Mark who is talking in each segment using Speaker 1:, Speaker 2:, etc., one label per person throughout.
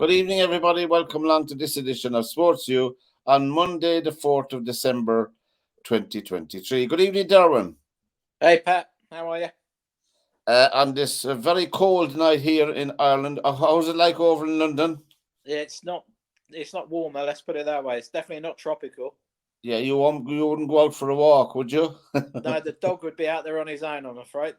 Speaker 1: Good evening, everybody. Welcome along to this edition of SportsView on Monday, the 4th of December, 2023. Good evening, Derwynne.
Speaker 2: Hey, Pat. How are you?
Speaker 1: On this very cold night here in Ireland. How's it like over in London?
Speaker 2: Yeah, it's not warmer. Let's put it that way. It's definitely not tropical.
Speaker 1: Yeah, you wouldn't go out for a walk, would you?
Speaker 2: No, the dog would be out there on his own, I'm afraid.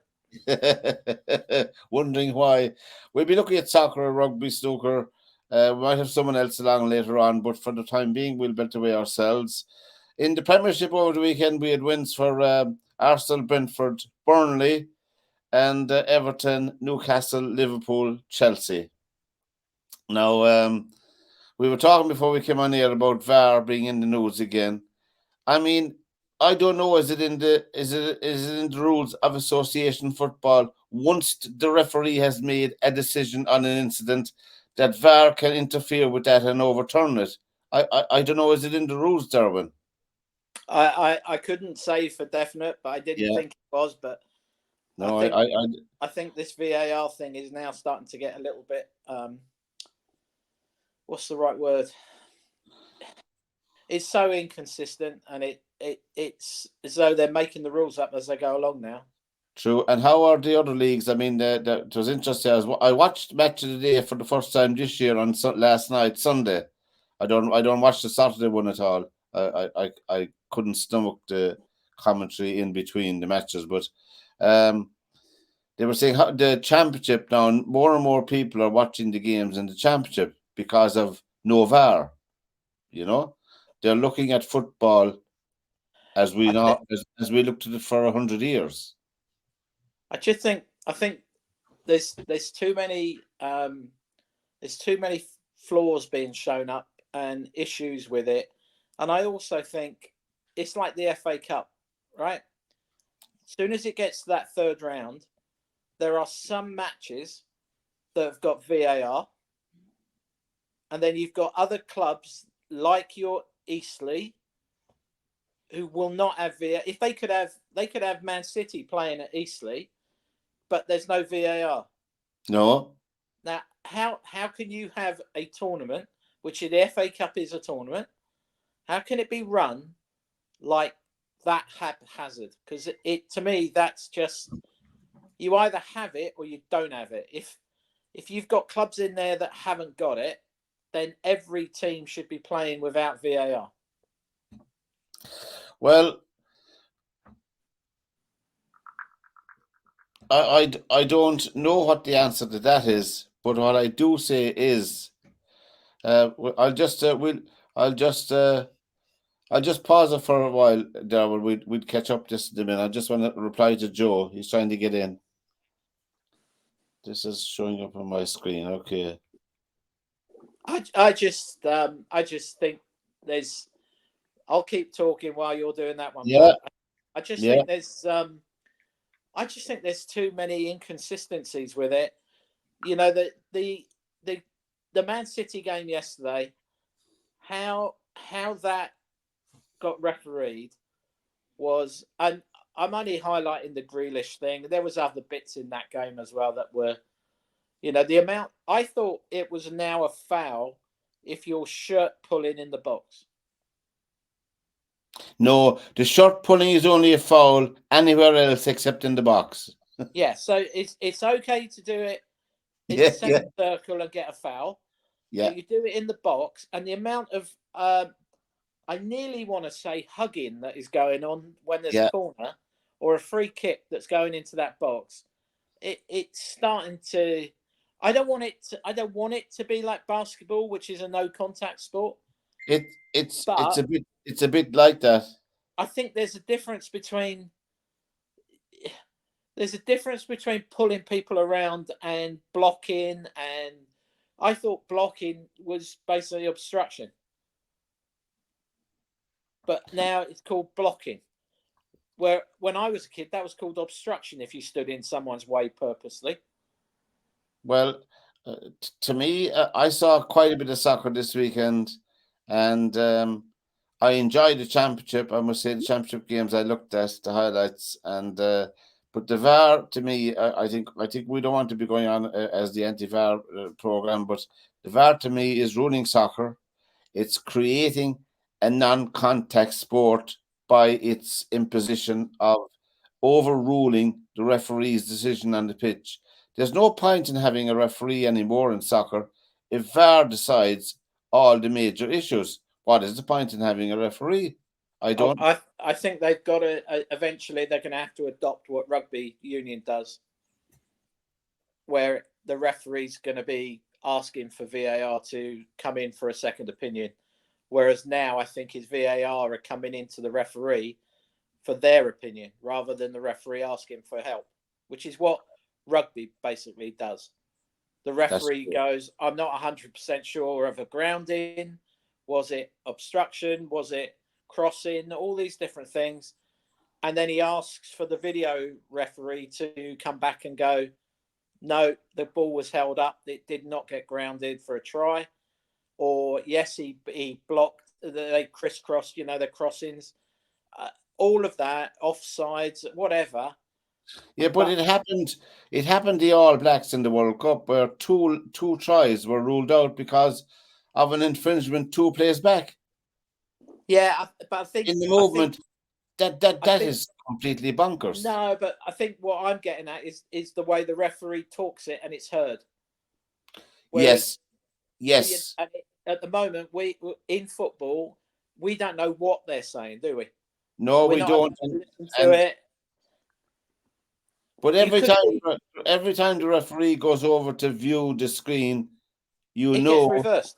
Speaker 1: Wondering why. We'll be looking at soccer, rugby, snooker. We might have someone else along later on, but for the time being, we'll belt away ourselves. In the Premiership over the weekend, we had wins for Arsenal, Brentford, Burnley, and Everton, Newcastle, Liverpool, Chelsea. Now, we were talking before we came on here about VAR being in the news again. I mean, I don't know. Is it in the rules of association football? Once the referee has made a decision on an incident, that VAR can interfere with that and overturn it. I don't know. Is it in the rules, Derwynne?
Speaker 2: I couldn't say for definite, but I didn't think it was. But
Speaker 1: no,
Speaker 2: I think this VAR thing is now starting to get a little bit. What's the right word? It's so inconsistent, and it's as though they're making the rules up as they go along now.
Speaker 1: True. And how are the other leagues? I mean, it was interesting. I watched Match of the Day for the first time this year on last night, Sunday. I don't watch the Saturday one at all. I couldn't stomach the commentary in between the matches, but they were saying how the championship now, more and more people are watching the games in the championship because of no VAR. You know, they're looking at football as we as we looked at it for 100 years.
Speaker 2: I think there's too many flaws being shown up and issues with it, and I also think it's like the FA Cup, right? As soon as it gets to that third round, there are some matches that have got VAR, and then you've got other clubs like your Eastleigh who will not have VAR. If they could have Man City playing at Eastleigh, but there's no VAR.
Speaker 1: No.
Speaker 2: Now, how can you have a tournament, which the FA Cup is a tournament? How can it be run like that haphazard? Because it to me, that's just, you either have it or you don't have it. If you've got clubs in there that haven't got it, then every team should be playing without VAR.
Speaker 1: Well, I don't know what the answer to that is, but what I do say is, I'll just pause it for a while, Darryl. We'd catch up just in a minute. I just want to reply to Joe. He's trying to get in. This is showing up on my screen. Okay.
Speaker 2: I just think there's. I'll keep talking while you're doing that one.
Speaker 1: Yeah.
Speaker 2: I just think there's. I just think there's too many inconsistencies with it. You know, the Man City game yesterday, how that got refereed was, and I'm only highlighting the Grealish thing. There was other bits in that game as well that were, you know, the amount. I thought it was now a foul if your shirt pulling in the box.
Speaker 1: No, the shirt pulling is only a foul anywhere else except in the box.
Speaker 2: Yeah, so it's okay to do it in the centre circle and get a foul.
Speaker 1: Yeah,
Speaker 2: but you do it in the box, and the amount of I nearly want to say hugging that is going on when there's a corner or a free kick that's going into that box. It's starting to. I don't want it to be like basketball, which is a no contact sport.
Speaker 1: It's a bit like that.
Speaker 2: I think there's a difference between pulling people around and blocking, and I thought blocking was basically obstruction. But now it's called blocking. Where when I was a kid, that was called obstruction if you stood in someone's way purposely.
Speaker 1: Well, to me, I saw quite a bit of soccer this weekend, and I enjoyed the championship. I must say the championship games I looked at, the highlights, and But the VAR, to me, I think we don't want to be going on as the anti-VAR program, but the VAR to me is ruining soccer. It's creating a non-contact sport by its imposition of overruling the referee's decision on the pitch. There's no point in having a referee anymore in soccer if VAR decides all the major issues. What is the point in having a referee? I don't.
Speaker 2: I think they've got to eventually they're going to have to adopt what rugby union does, where the referee's going to be asking for VAR to come in for a second opinion, whereas now I think his VAR are coming into the referee for their opinion rather than the referee asking for help, which is what rugby basically does. The referee goes, I'm not 100% sure of a grounding. Was it obstruction? Was it crossing? All these different things. And then he asks for the video referee to come back and go, no, the ball was held up. It did not get grounded for a try. Or, yes, he blocked. They crisscrossed, the crossings. All of that, offsides, whatever.
Speaker 1: Yeah, but it happened. It happened the All Blacks in the World Cup where two tries were ruled out because of an infringement 2 plays back.
Speaker 2: Yeah, but I think
Speaker 1: in the movement that is completely bonkers.
Speaker 2: No, but I think what I'm getting at is the way the referee talks it and it's heard.
Speaker 1: Whereas, yes.
Speaker 2: At the moment, we in football, we don't know what they're saying, do we?
Speaker 1: No, we don't.
Speaker 2: Listen to it.
Speaker 1: But every time the referee goes over to view the screen, it
Speaker 2: gets reversed.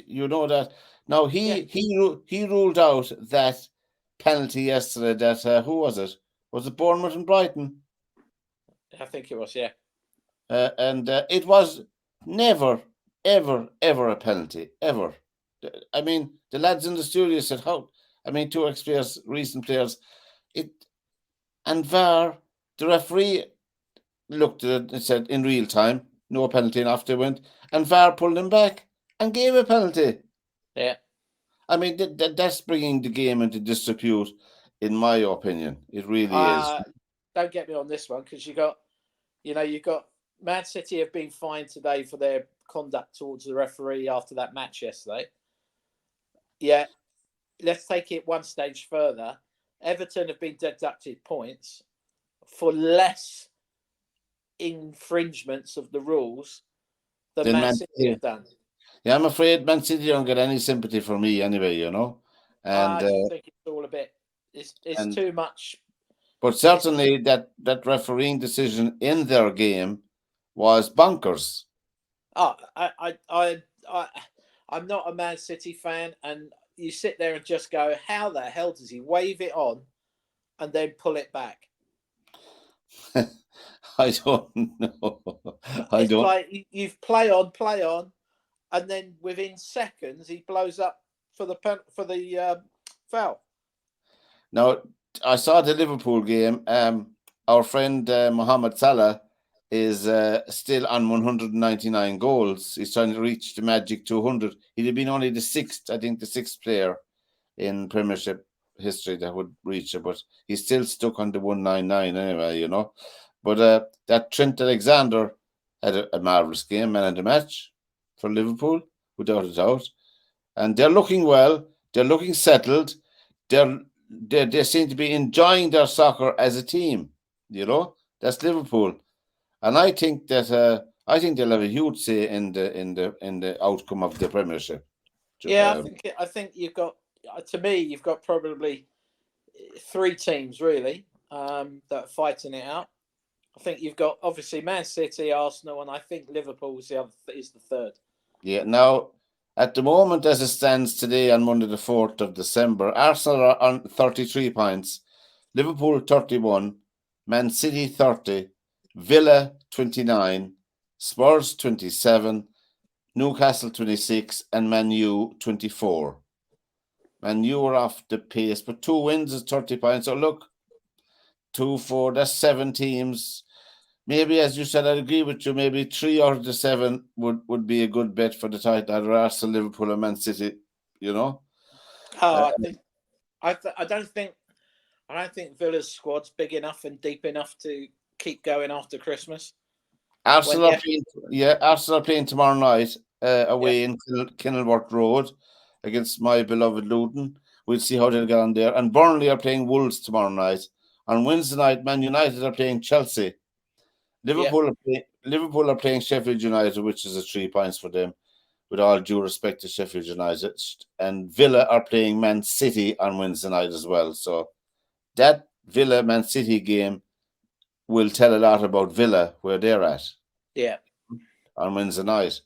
Speaker 1: You know that. Now he ruled out that penalty yesterday. That who was it? Was it Bournemouth and Brighton?
Speaker 2: I think it was, yeah.
Speaker 1: And it was never, ever, ever a penalty, ever. I mean, the lads in the studio said, "How?" I mean, 2 experienced recent players. And VAR, the referee looked at it and said in real time, no penalty, and off they went. And VAR pulled him back and gave a penalty.
Speaker 2: Yeah.
Speaker 1: I mean, that's bringing the game into disrepute, in my opinion. It really is.
Speaker 2: Don't get me on this one, because you've got Man City have been fined today for their conduct towards the referee after that match yesterday. Yeah, let's take it one stage further. Everton have been deducted points for less infringements of the rules than Man City have done.
Speaker 1: Yeah, I'm afraid Man City don't get any sympathy from me anyway, And
Speaker 2: I just think it's all a bit. It's too much.
Speaker 1: But certainly that refereeing decision in their game was bonkers.
Speaker 2: I'm not a Man City fan, and you sit there and just go, how the hell does he wave it on and then pull it back?
Speaker 1: I don't know.
Speaker 2: It's like you play on, and then within seconds he blows up for the foul.
Speaker 1: Now, I saw the Liverpool game. Our friend Mohamed Salah is still on 199 goals. He's trying to reach the magic 200. He'd have been only the sixth player in Premiership history that would reach it, but he's still stuck on the 199 anyway, But that Trent Alexander had a marvellous game, man of the match for Liverpool, without a doubt. And they're looking well. They're looking settled. They seem to be enjoying their soccer as a team. That's Liverpool, and I think that they'll have a huge say in the outcome of the Premiership.
Speaker 2: Yeah, I think you've got. To me, you've got probably 3 teams really that are fighting it out. I think you've got obviously Man City, Arsenal, and I think Liverpool is the third.
Speaker 1: Yeah. Now, at the moment, as it stands today on Monday, the 4th of December, Arsenal are on 33 points, Liverpool 31, Man City 30, Villa 29, Spurs 27, Newcastle 26, and Man U 24. Man U are off the pace, but 2 wins is 30 points. So look, 2, 4, that's 7 teams. Maybe, as you said, I agree with you, maybe 3 out of the 7 would be a good bet for the title, either Arsenal, Liverpool, or Man City,
Speaker 2: I don't think I don't think Villa's squad's big enough and deep enough to keep going after Christmas.
Speaker 1: Arsenal are playing tomorrow night away in Kenilworth Road against my beloved Luton. We'll see how they'll get on there. And Burnley are playing Wolves tomorrow night. On Wednesday night, Man United are playing Chelsea. Liverpool are playing Sheffield United, which is a 3 points for them, with all due respect to Sheffield United. And Villa are playing Man City on Wednesday night as well. So that Villa-Man City game will tell a lot about Villa, where they're at.
Speaker 2: Yeah.
Speaker 1: On Wednesday night,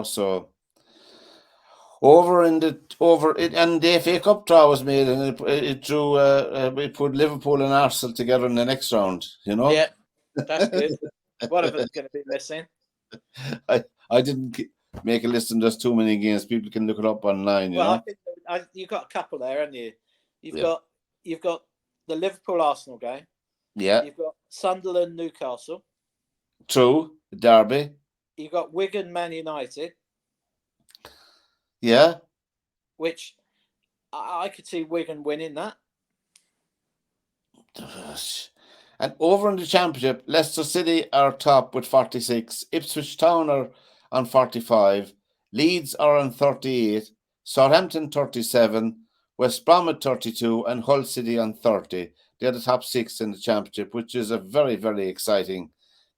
Speaker 1: so and the FA Cup draw was made, and it drew it put Liverpool and Arsenal together in the next round.
Speaker 2: Yeah, that's good. One of us is going to be missing.
Speaker 1: I didn't make a list, and there's too many games. People can look it up online.
Speaker 2: I think you've got a couple there, haven't you? You've got the Liverpool Arsenal game.
Speaker 1: Yeah.
Speaker 2: You've got Sunderland Newcastle.
Speaker 1: True. Derby.
Speaker 2: You've got Wigan Man United.
Speaker 1: Yeah.
Speaker 2: Which I could see Wigan winning that.
Speaker 1: And over in the Championship, Leicester City are top with 46. Ipswich Town are on 45. Leeds are on 38. Southampton 37. West Brom at 32. And Hull City on 30. They're the top 6 in the Championship, which is a very, very exciting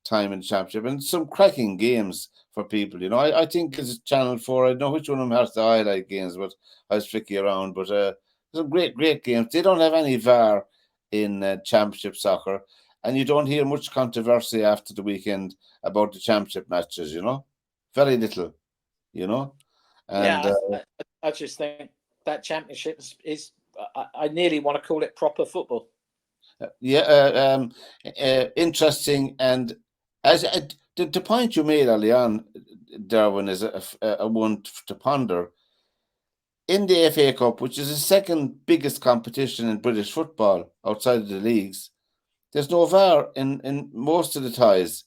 Speaker 1: time in the Championship. And some cracking games for people. I think it's Channel 4. I don't know which one of them has the highlight games, but I was tricky around. But some great, great games. They don't have any VAR in Championship soccer, and you don't hear much controversy after the weekend about the Championship matches. Very little. And
Speaker 2: I just think that Championship is I nearly want to call it proper football.
Speaker 1: Interesting. And as the point you made early on, Derwynne, is a one to ponder. In the FA Cup, which is the second biggest competition in British football outside of the leagues, there's no VAR in most of the ties,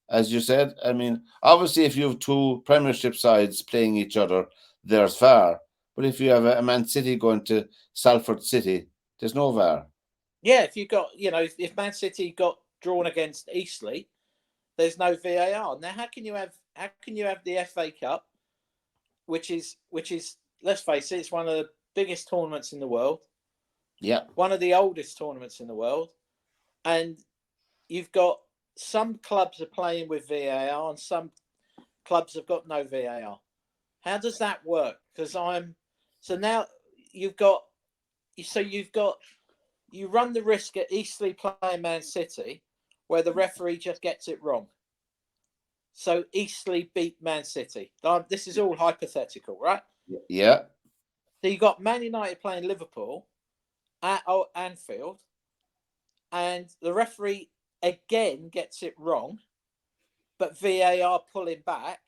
Speaker 1: as you said. I mean, obviously, if you have two Premiership sides playing each other, there's VAR. But if you have a Man City going to Salford City, there's no VAR.
Speaker 2: Yeah, if you got, if Man City got drawn against Eastleigh, there's no VAR. Now, how can you have the FA Cup, which is let's face it, it's one of the biggest tournaments in the world.
Speaker 1: Yeah.
Speaker 2: One of the oldest tournaments in the world. And you've got some clubs are playing with VAR and some clubs have got no VAR. How does that work? Because now you run the risk at Eastleigh playing Man City where the referee just gets it wrong. So Eastleigh beat Man City. This is all hypothetical, right?
Speaker 1: Yeah.
Speaker 2: So you got Man United playing Liverpool at Anfield, and the referee again gets it wrong, but VAR pulling back.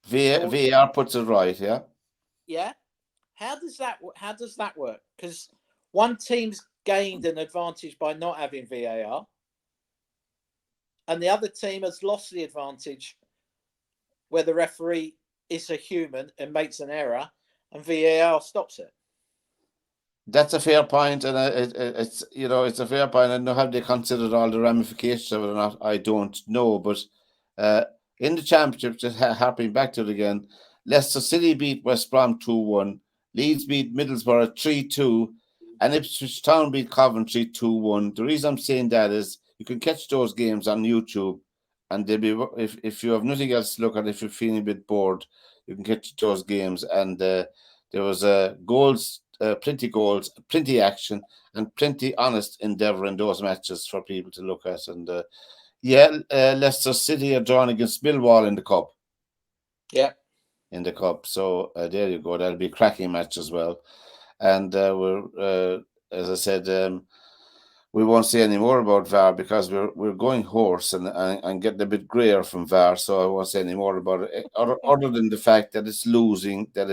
Speaker 1: VAR puts it right, yeah.
Speaker 2: Yeah. How does that work? Because one team's gained an advantage by not having VAR, and the other team has lost the advantage where the referee is a human and makes an error, and VAR stops it.
Speaker 1: That's a fair point, and it's a fair point. I don't know how they considered all the ramifications of it or not. I don't know, but in the Championship, just harping back to it again, Leicester City beat West Brom 2-1, Leeds beat Middlesbrough 3-2, and Ipswich Town beat Coventry 2-1. The reason I'm saying that is you can catch those games on YouTube, and they'll be if you have nothing else to look at, if you're feeling a bit bored, you can catch those games. And there was goals. Plenty goals, plenty action, and plenty honest endeavour in those matches for people to look at. And Leicester City are drawn against Millwall in the cup.
Speaker 2: Yeah,
Speaker 1: in the cup. So there you go. That'll be a cracking match as well. And we're, as I said, we won't say any more about VAR because we're going hoarse and getting a bit grayer from VAR. So I won't say any more about it, other than the fact that it's losing, that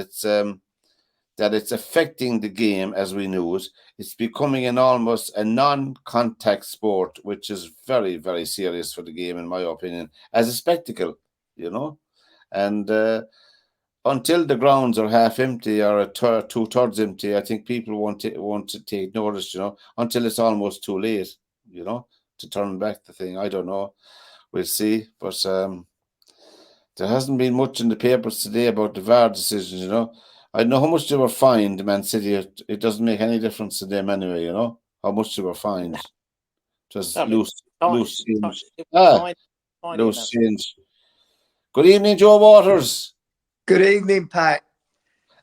Speaker 1: it's affecting the game as we knew it. It's becoming almost a non-contact sport, which is very, very serious for the game, in my opinion, as a spectacle, And until the grounds are half empty or two-thirds empty, I think people want to take notice, until it's almost too late, to turn back the thing. I don't know. We'll see. But there hasn't been much in the papers today about the VAR decisions, I know how much they were fined, Man City. It doesn't make any difference to them anyway, how much they were fined. Just loose change. Loose change. Good evening, Joe Waters.
Speaker 3: Good evening, Pat.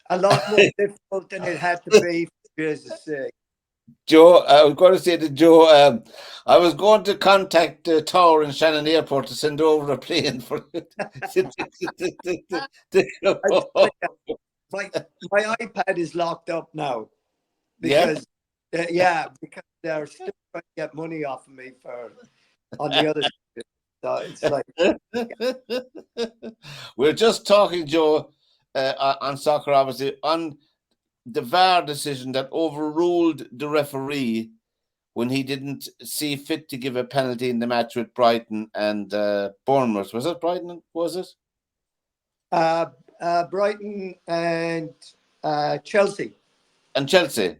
Speaker 3: A lot more difficult than it had to be, for goodness sake.
Speaker 1: Joe, I was going to say to Joe, I was going to contact the tower in Shannon Airport to send over a plane for it.
Speaker 3: My iPad is locked up now because because they're still trying to get money off of me on the other side. So it's like
Speaker 1: we're just talking, Joe, on soccer, obviously, on the VAR decision that overruled the referee when he didn't see fit to give a penalty in the match with Brighton and Bournemouth. Was it Brighton? Was it?
Speaker 3: Brighton and Chelsea.
Speaker 1: And Chelsea.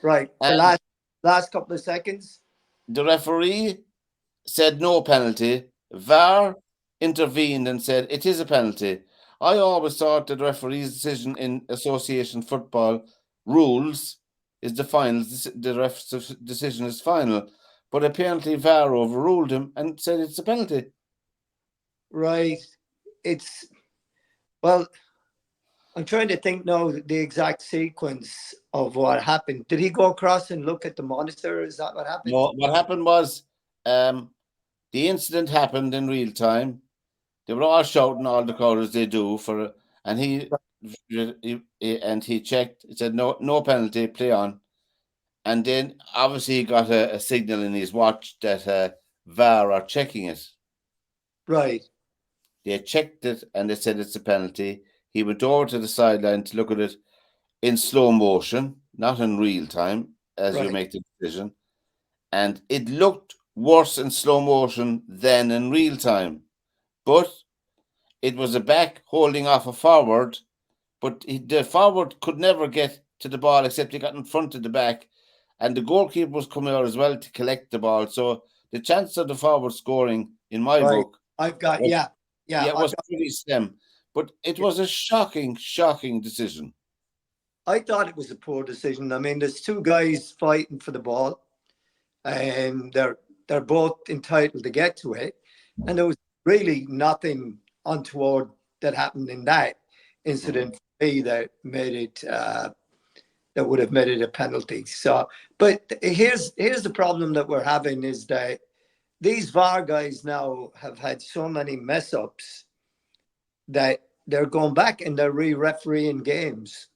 Speaker 3: Right. The last couple of seconds.
Speaker 1: The referee said no penalty. VAR intervened and said it is a penalty. I always thought that the referee's decision in association football rules is the final. The ref's decision is final. But apparently VAR overruled him and said it's a penalty.
Speaker 3: Right. Well, I'm trying to think now the exact sequence of what happened. Did he go across and look at the monitor? Is that what happened?
Speaker 1: No, what happened was the incident happened in real time. They were all shouting, all the crowd as they do, and he checked. He said no penalty, play on. And then obviously he got a signal in his watch that VAR are checking it.
Speaker 3: Right.
Speaker 1: They checked it and they said it's a penalty. He went over to the sideline to look at it in slow motion, not in real time, as you make the decision. And it looked worse in slow motion than in real time. But it was a back holding off a forward, but the forward could never get to the ball except he got in front of the back, and the goalkeeper was coming out as well to collect the ball. So the chance of the forward scoring, in my book, was pretty slim. But it was a shocking decision.
Speaker 3: I thought it was a poor decision. I mean, there's two guys fighting for the ball, and they're both entitled to get to it, and there was really nothing untoward that happened in that incident for me that made it that would have made it a penalty. So, but here's the problem that we're having is that these VAR guys now have had so many mess ups that they're going back and they're re-refereeing games,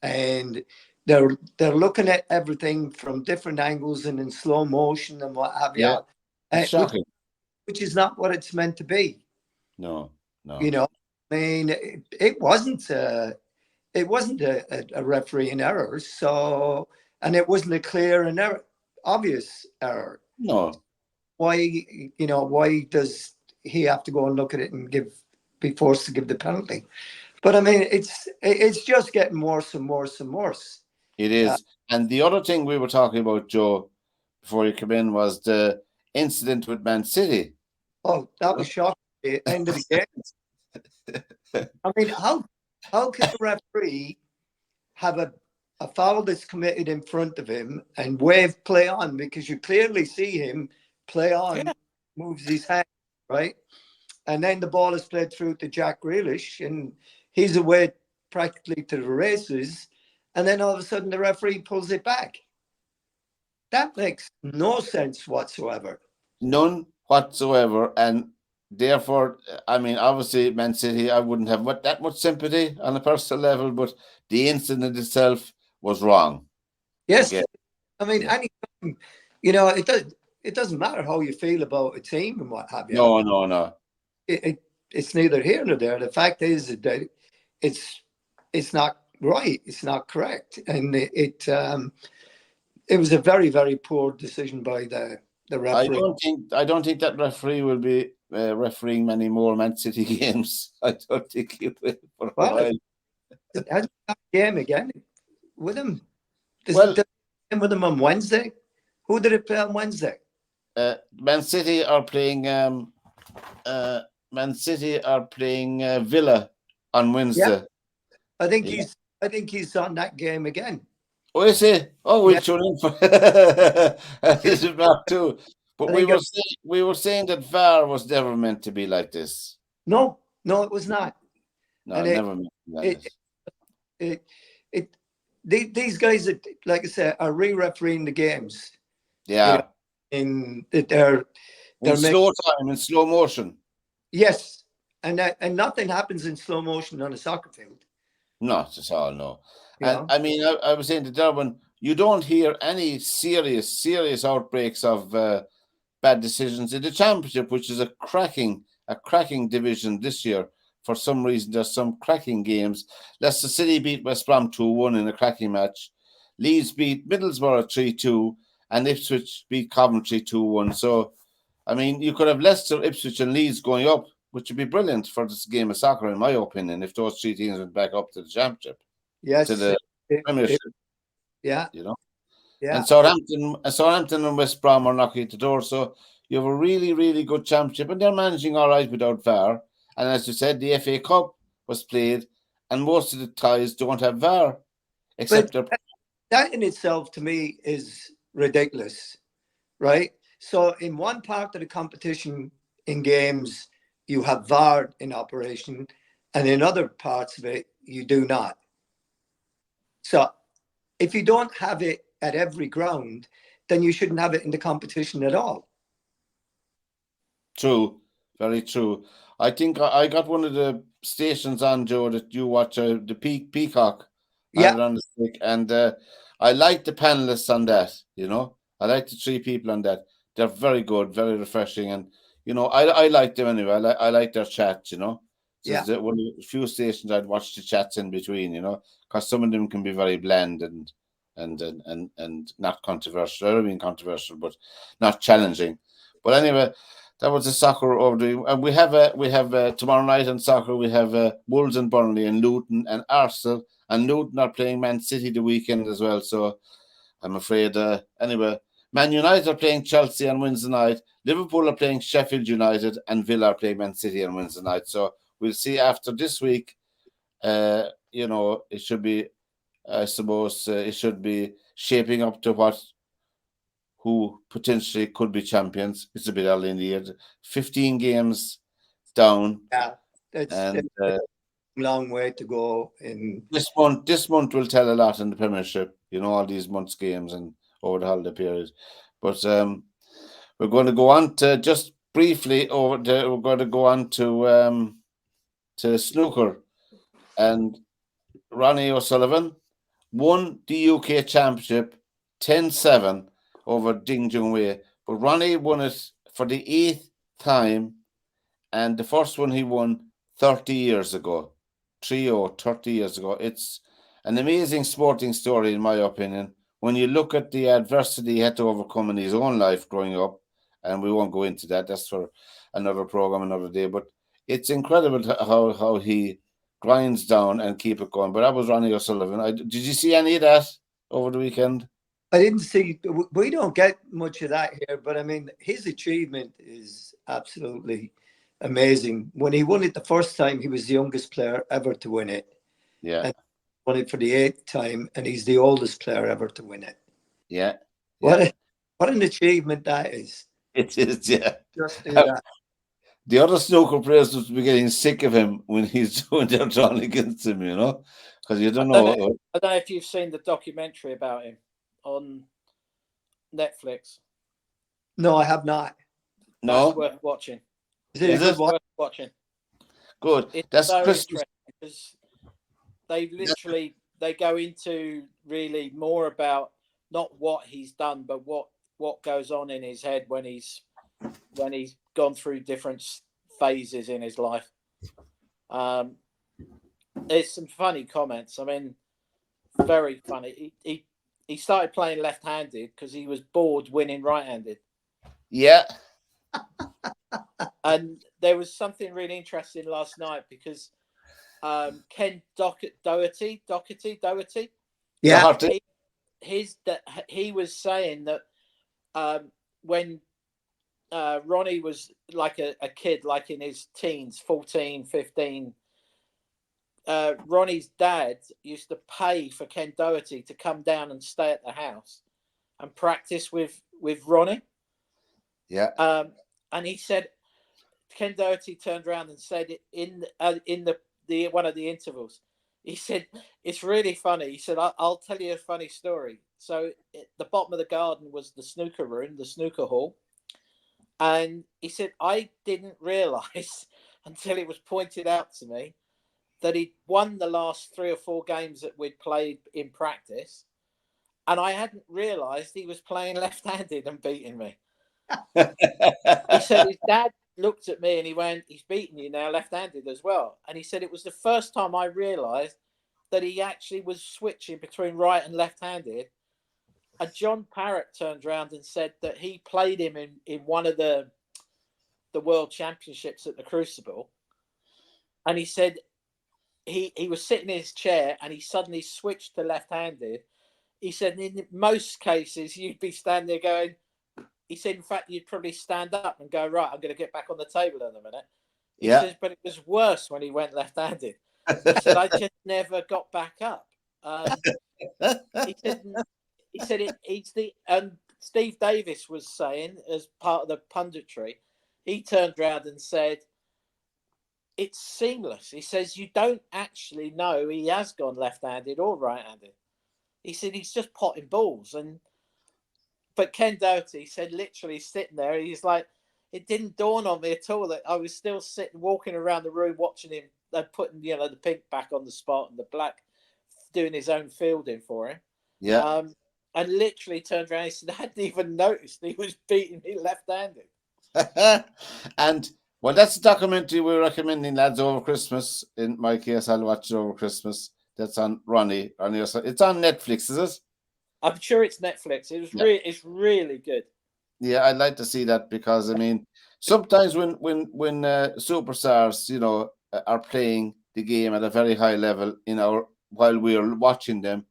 Speaker 3: and they're looking at everything from different angles and in slow motion and what have you.
Speaker 1: Shocking.
Speaker 3: Which is not what it's meant to be.
Speaker 1: No.
Speaker 3: I mean, it wasn't a refereeing error. So, and it wasn't a clear and obvious error.
Speaker 1: No.
Speaker 3: Why does he have to go and look at it and be forced to give the penalty? But I mean, it's just getting worse and worse and worse.
Speaker 1: It is. And the other thing we were talking about, Joe, before you come in, was the incident with Man City.
Speaker 3: Oh, that was shocking. The end of the game. I mean, how can the referee have a foul that's committed in front of him and wave play on, because you clearly see him play on, moves his hand, right? And then the ball is played through to Jack Grealish, and he's away practically to the races. And then all of a sudden the referee pulls it back. That makes no sense whatsoever.
Speaker 1: None whatsoever. And therefore, I mean, obviously, Man City, I wouldn't have that much sympathy on a personal level, but the incident itself was wrong.
Speaker 3: Yes. Again. I mean, anytime, it doesn't matter how you feel about a team and what have you.
Speaker 1: No.
Speaker 3: It's neither here nor there. The fact is that it's not right. It's not correct. And it was a very, very poor decision by the referee.
Speaker 1: I don't think that referee will be refereeing many more Man City games. I don't think he will for a while.
Speaker 3: It hasn't got a game again with him.
Speaker 1: Well,
Speaker 3: game with him on Wednesday. Who did it play on Wednesday?
Speaker 1: Man City are playing. Man City are playing Villa on Wednesday.
Speaker 3: Yeah. I think he's on that game again.
Speaker 1: Oh, is he? Oh, we'll tune in for this is not too. But we were saying that VAR was never meant to be like this.
Speaker 3: No, it was not.
Speaker 1: No, and never meant to be like this.
Speaker 3: These guys, like I said, are re-refereeing the games.
Speaker 1: Yeah.
Speaker 3: They're
Speaker 1: in slow time, in slow motion.
Speaker 3: Yes, and nothing happens in slow motion on a soccer field.
Speaker 1: Not at all, no. And I mean, I was saying to Derwynne, you don't hear any serious outbreaks of bad decisions in the Championship, which is a cracking division this year. For some reason, there's some cracking games. Leicester City beat West Brom 2-1 in a cracking match. Leeds beat Middlesbrough 3-2, and Ipswich beat Coventry 2-1. So, I mean, you could have Leicester, Ipswich, and Leeds going up, which would be brilliant for this game of soccer, in my opinion, if those three teams went back up to the Championship.
Speaker 3: Yes.
Speaker 1: To the Premiership.
Speaker 3: Yeah.
Speaker 1: You know?
Speaker 3: Yeah.
Speaker 1: And Southampton and West Brom are knocking at the door. So you have a really, really good Championship, and they're managing all right without VAR. And as you said, the FA Cup was played, and most of the ties don't have VAR, except
Speaker 3: that in itself, to me, is ridiculous, right? So in one part of the competition in games, you have VAR in operation, and in other parts of it, you do not. So if you don't have it at every ground, then you shouldn't have it in the competition at all.
Speaker 1: True, very true. I think I got one of the stations on, Joe, that you watch, the Peacock.
Speaker 3: Yeah.
Speaker 1: On the stick, and I like the panelists on that. You know, I like the three people on that. They're very good, very refreshing, and you know, I like them anyway. I like their chats. You know, so
Speaker 3: yeah.
Speaker 1: One of the few stations I'd watch the chats in between. You know, because some of them can be very bland and not controversial. I don't mean controversial, but not challenging. But anyway, that was the soccer overview, and we have tomorrow night on soccer. We have Wolves and Burnley and Luton and Arsenal, and Luton are playing Man City the weekend as well. So I'm afraid anyway. Man United are playing Chelsea on Wednesday night. Liverpool are playing Sheffield United, and Villa are playing Man City on Wednesday night. So we'll see after this week. You know, it should be. I suppose it should be shaping up to who potentially could be champions. It's a bit early in the year. 15 games down.
Speaker 3: Yeah, it's a long way to go. In
Speaker 1: this month will tell a lot in the Premiership. You know, all these months' games and over the holiday period. But we're going to go on to just briefly we're going to go on to snooker, and Ronnie O'Sullivan won the UK Championship 10-7 over Ding Junhui. But Ronnie won it for the 8th time, and the first one he won 30 years ago. 30 years ago. It's an amazing sporting story, in my opinion. When you look at the adversity he had to overcome in his own life growing up, and we won't go into that. That's for another program, another day. But it's incredible how he grinds down and keep it going. But that was Ronnie O'Sullivan. Did you see any of that over the weekend?
Speaker 3: I didn't see. We don't get much of that here, but I mean, his achievement is absolutely amazing. When he won it the first time, he was the youngest player ever to win it.
Speaker 1: Yeah.
Speaker 3: And won it for the 8th time, and he's the oldest player ever to win it.
Speaker 1: Yeah.
Speaker 3: What an achievement that is.
Speaker 1: It is, yeah.
Speaker 3: Just do that.
Speaker 1: The other snooker players must be getting sick of him when he's doing their drawing against him, you know, because you don't know.
Speaker 2: I don't know if you've seen the documentary about him on Netflix.
Speaker 3: No, I have not.
Speaker 1: No,
Speaker 2: it's worth watching.
Speaker 3: Is it
Speaker 2: worth watching?
Speaker 1: Good.
Speaker 2: It's
Speaker 1: That's
Speaker 2: so
Speaker 1: Christmas.
Speaker 2: because they go into really more about not what he's done, but what goes on in his head when he's gone through different phases in his life. There's some funny comments. I mean, very funny. He started playing left-handed because he was bored winning right-handed.
Speaker 1: Yeah.
Speaker 2: And there was something really interesting last night because Ken Doherty,
Speaker 3: Yeah.
Speaker 2: he was saying that when Ronnie was like a kid, like in his teens, 14, 15, Ronnie's dad used to pay for Ken Doherty to come down and stay at the house and practice with Ronnie.
Speaker 1: Yeah.
Speaker 2: And he said Ken Doherty turned around and said in the one of the intervals, he said, it's really funny. He said, I'll tell you a funny story. So at the bottom of the garden was the snooker room, the snooker hall. And he said, I didn't realise until it was pointed out to me that he'd won the last 3 or 4 games that we'd played in practice. And I hadn't realised he was playing left-handed and beating me. He said his dad looked at me and he went, he's beating you now left-handed as well. And he said it was the first time I realised that he actually was switching between right and left-handed. And John Parrott turned around and said that he played him in one of the World Championships at the Crucible. And he said he was sitting in his chair and he suddenly switched to left-handed. He said in most cases you'd be standing there going, he said, in fact, you'd probably stand up and go, right, I'm going to get back on the table in a minute. He says, but it was worse when he went left-handed. He said, I just never got back up. He said, Steve Davis was saying, as part of the punditry, he turned around and said, it's seamless. He says, you don't actually know he has gone left-handed or right-handed. He said, he's just potting balls. But Ken Doherty said, literally sitting there, he's like, it didn't dawn on me at all that I was still walking around the room watching him, putting, the pink back on the spot and the black doing his own fielding for him.
Speaker 1: Yeah.
Speaker 2: And literally turned around and said, I hadn't even noticed he was beating me left-handed.
Speaker 1: And, well, that's a documentary we're recommending, lads, over Christmas. In my case, I'll watch it over Christmas. That's on Ronnie. It's on Netflix, is it?
Speaker 2: I'm sure it's Netflix. It's really good.
Speaker 1: Yeah, I'd like to see that because, I mean, sometimes when superstars, are playing the game at a very high level, while we are watching them,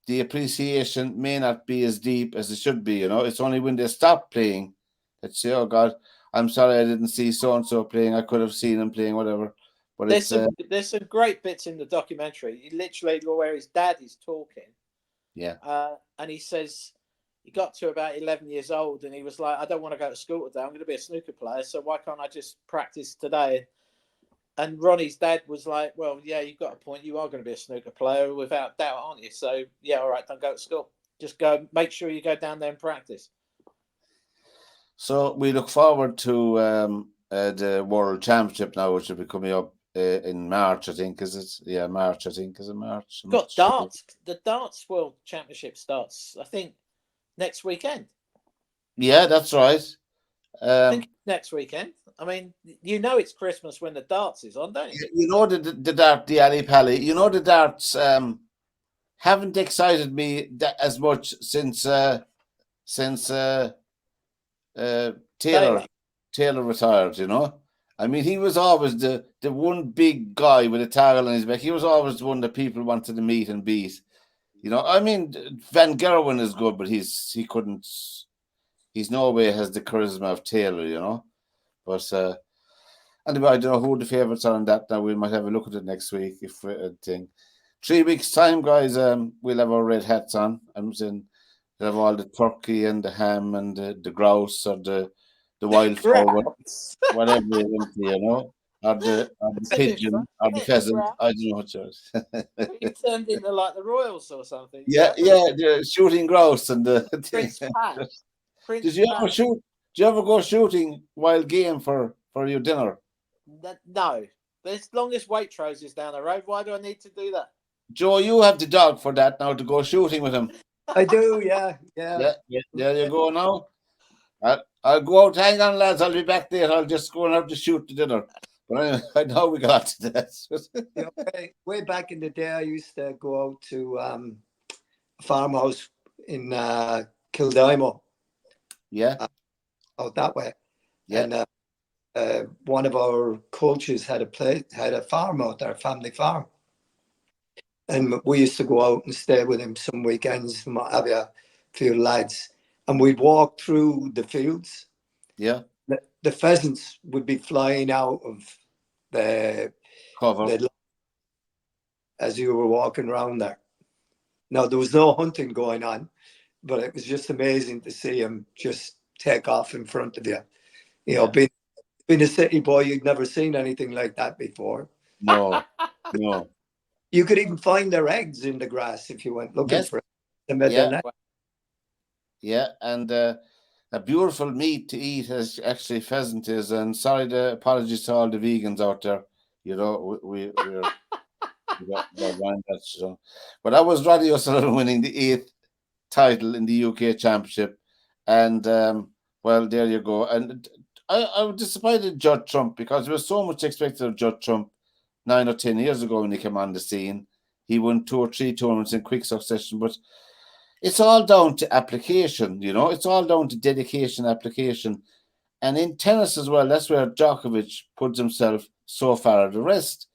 Speaker 1: the appreciation may not be as deep as it should be. It's only when they stop playing that say, "Oh God, I'm sorry I didn't see so and so playing. I could have seen him playing, whatever." But
Speaker 2: there's some great bits in the documentary. Literally, where his dad is talking.
Speaker 1: Yeah.
Speaker 2: And he says he got to about 11 years old and he was like, I don't want to go to school today. I'm going to be a snooker player. So why can't I just practice today? And Ronnie's dad was like, well, yeah, you've got a point. You are going to be a snooker player without doubt, aren't you? So, yeah, all right, don't go to school. Just go, make sure you go down there and practice.
Speaker 1: So we look forward to the World Championship now, which will be coming up in March, I think. March, I think. Is it March?
Speaker 2: Got darts. The darts World Championship starts, I think, next weekend. Yeah,
Speaker 1: that's right.
Speaker 2: I think next weekend. I mean, it's Christmas when the darts is on, don't you?
Speaker 1: The Ali Pally. The darts haven't excited me as much since Taylor retired. I mean, he was always the one big guy with a towel on his back. He was always the one that people wanted to meet and beat. I mean, Van Gerwen is good, but he's no way has the charisma of Taylor, But anyway, I don't know who the favourites are on that now. We might have a look at it next week if we think. 3 weeks' time, guys, we'll have our red hats on. I'm saying we'll have all the turkey and the ham and the grouse or the wild fowl, whatever you want, or the pigeon or the pheasant. I don't know what yours.
Speaker 2: You turned into like the Royals or something.
Speaker 1: Yeah, the shooting grouse and the
Speaker 2: Prince Pat.
Speaker 1: Did you ever go shooting wild game for your dinner?
Speaker 2: No. As long as Waitrose is down the road, why do I need to do that?
Speaker 1: Joe, you have the dog for that now to go shooting with him.
Speaker 3: I do, yeah.
Speaker 1: There you go now. I'll go out. Hang on, lads. I'll be back there. I'll just go and have to shoot the dinner. But anyway, I know we got to that.
Speaker 3: Way back in the day, I used to go out to a farmhouse in Kildimo.
Speaker 1: Yeah.
Speaker 3: Out that way.
Speaker 1: Yeah.
Speaker 3: And one of our coaches had a farm out there, family farm, and we used to go out and stay with him some weekends and what have you, a few lads, and we'd walk through the fields.
Speaker 1: Yeah.
Speaker 3: The pheasants would be flying out of the
Speaker 1: Cover.
Speaker 3: as you were walking around there. Now, there was no hunting going on, but it was just amazing to see him just take off in front of you. You know, being a city boy, you'd never seen anything like that before.
Speaker 1: No, no.
Speaker 3: You could even find their eggs in the grass if you went looking for them.
Speaker 1: Yeah, and a beautiful meat to eat as actually pheasant is. And sorry, apologies to all the vegans out there. You know, we're don't mind that. So. But I was Roddy O'Sullivan winning the 8th title in the UK Championship, and well, there you go. And I was disappointed in Judd Trump because there was so much expected of Judd Trump 9 or 10 years ago when he came on the scene. He won 2 or 3 tournaments in quick succession, but it's all down to application, you know. It's all down to dedication, application. And in tennis as well, that's where Djokovic puts himself so far at the rest.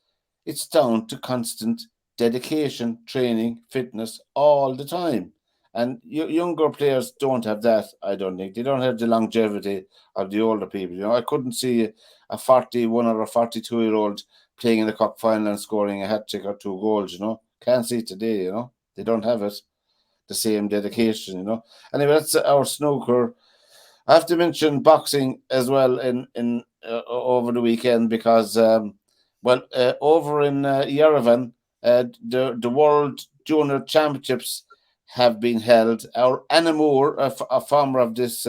Speaker 1: It's down to constant dedication, training, fitness all the time. And younger players don't have that, I don't think. They don't have the longevity of the older people. You know, I couldn't see a 41 or a 42-year-old playing in the cup final and scoring a hat-trick or 2 goals, you know. Can't see it today, you know. They don't have it, the same dedication, you know. Anyway, that's our snooker. I have to mention boxing as well in over the weekend because, over in Yerevan, the World Junior Championships have been held. Our Anna Moore, a former of this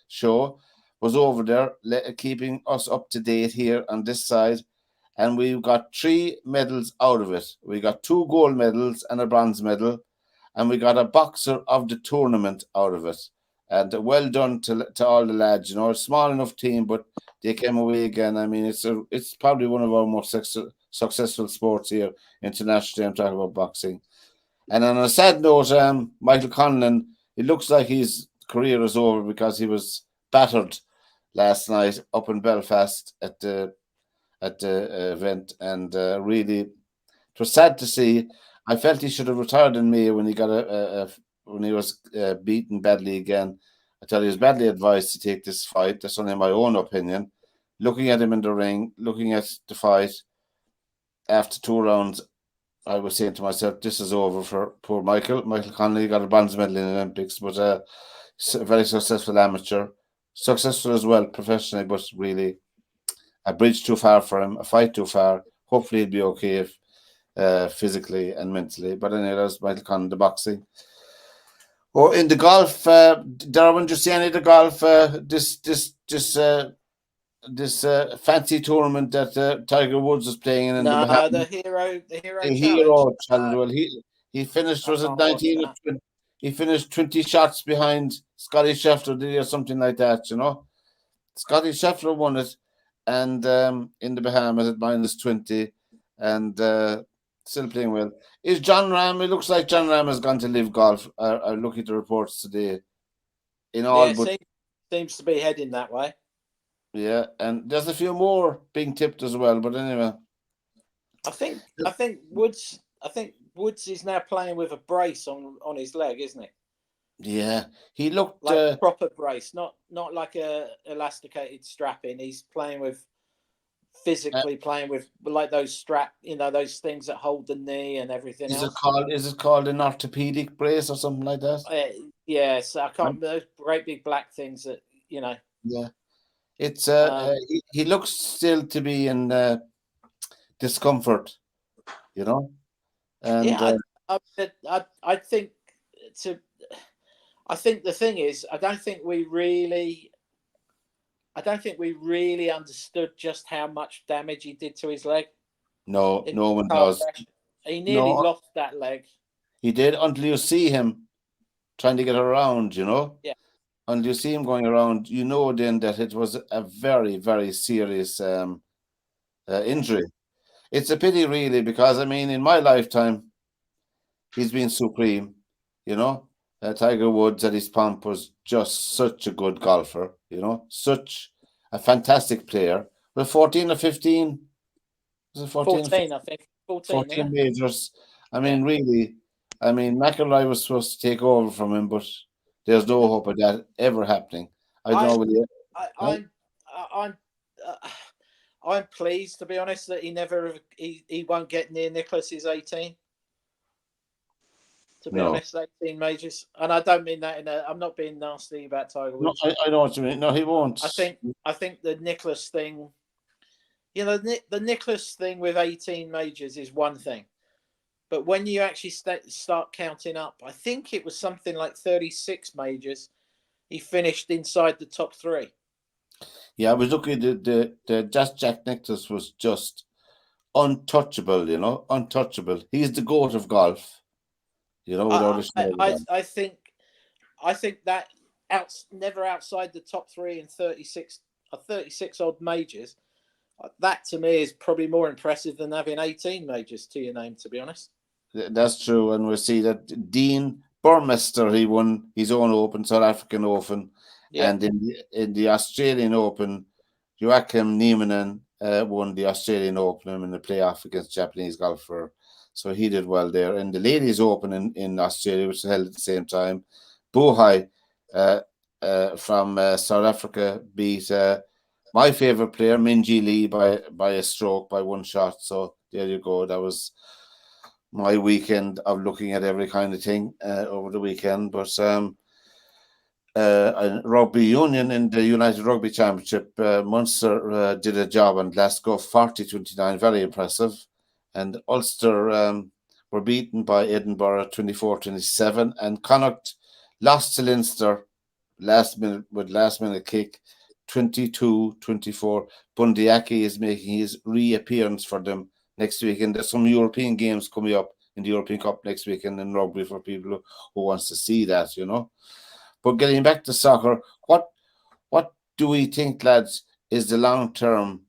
Speaker 1: show, was over there, keeping us up to date here on this side. And we got 3 medals out of it. We got 2 gold medals and a bronze medal. And we got a boxer of the tournament out of it. And well done to all the lads. You know, a small enough team, but they came away again. I mean, it's probably one of our most successful sports here internationally. I'm talking about boxing. And on a sad note, Michael Conlon, it looks like his career is over because he was battered last night up in Belfast at the event, and really, it was sad to see. I felt he should have retired in May when he got when he was beaten badly again. I tell you, he was badly advised to take this fight. That's only my own opinion. Looking at him in the ring, looking at the fight, after 2 rounds, I was saying to myself, this is over for poor Michael. Michael Connolly got a bronze medal in the Olympics, but a very successful amateur. Successful as well professionally, but really a bridge too far for him, a fight too far. Hopefully he'll be okay if, physically and mentally. But anyway, that's Michael Connolly, the boxing. Oh, in the golf, Derwynne, do you see any of the golf? This fancy tournament that Tiger Woods is playing in
Speaker 2: No,
Speaker 1: the Bahamas.
Speaker 2: the hero
Speaker 1: The
Speaker 2: challenge.
Speaker 1: challenge. Well, he finished, was it 19 or 20? He finished 20 shots behind Scotty Scheffler, did he, or something like that, you know? Scotty Scheffler won it, and in the Bahamas at -20, and still playing well. Is John Ram? It looks like John Ram has gone to live golf. I look at the reports today. In all,
Speaker 2: Yeah,
Speaker 1: but
Speaker 2: seems to be heading that way.
Speaker 1: yeah, and there's a few more being tipped as well. But anyway,
Speaker 2: I think Woods is now playing with a brace on his leg, isn't he?
Speaker 1: Yeah, he looked
Speaker 2: like a proper brace, not like a elasticated strap in. He's playing with physically playing with like those strap, those things that hold the knee and everything else.
Speaker 1: Is it called an orthopedic brace or something like that?
Speaker 2: Yes, I can't. Those great big black things that.
Speaker 1: Yeah, it's he looks still to be in discomfort, and
Speaker 2: yeah, I think I think the thing is, I don't think we really understood just how much damage he did to his leg.
Speaker 1: No one does.
Speaker 2: He nearly lost that leg.
Speaker 1: He did, until you see him trying to get around,
Speaker 2: Yeah.
Speaker 1: Until you see him going around, then that it was a very, very serious injury. It's a pity, really, because, I mean, in my lifetime, he's been supreme, Tiger Woods at his pomp was just such a good golfer, such a fantastic player. with 14 or 15. Was it 14 or 15?
Speaker 2: 14, I think. 14,
Speaker 1: 14
Speaker 2: yeah.
Speaker 1: majors. I mean, really, I mean, McIlroy was supposed to take over from him, but there's no hope of that ever happening. I don't know. Will you?
Speaker 2: I'm pleased, to be honest, that he won't get near Nicklaus's 18. To be honest, 18 majors, and I don't mean that I'm not being nasty about Tiger Woods.
Speaker 1: No, I know what you mean. No, he won't.
Speaker 2: I think the Nicklaus thing, the Nicklaus thing with 18 majors is one thing, but when you actually start counting up, I think it was something like 36 majors. He finished inside the top 3.
Speaker 1: Yeah, I was looking at the Jack Nicklaus was just untouchable, untouchable. He's the GOAT of golf, without a shadow of a doubt.
Speaker 2: I think that never outside the top 3 in 36 odd majors. That to me is probably more impressive than having 18 majors to your name, to be honest.
Speaker 1: That's true, and we see that Dean Burmester, he won his own Open, South African Open. Yeah. And in the Australian Open, Joachim Niemanen won the Australian Open in the playoff against Japanese golfer. So he did well there. In the Ladies Open in Australia, which was held at the same time, Bohai from South Africa beat my favourite player, Minjee Lee, by a stroke, by one shot. So there you go. That was my weekend of looking at every kind of thing over the weekend. But rugby union in the United Rugby Championship, Munster did a job on Glasgow, 40-29, very impressive. And Ulster were beaten by Edinburgh 24-27, and Connacht lost to Leinster last minute kick 22-24. Bundyaki is making his reappearance for them next week, and there's some European games coming up in the European Cup next weekend in rugby for people who wants to see that, But getting back to soccer, what do we think, lads, is the long-term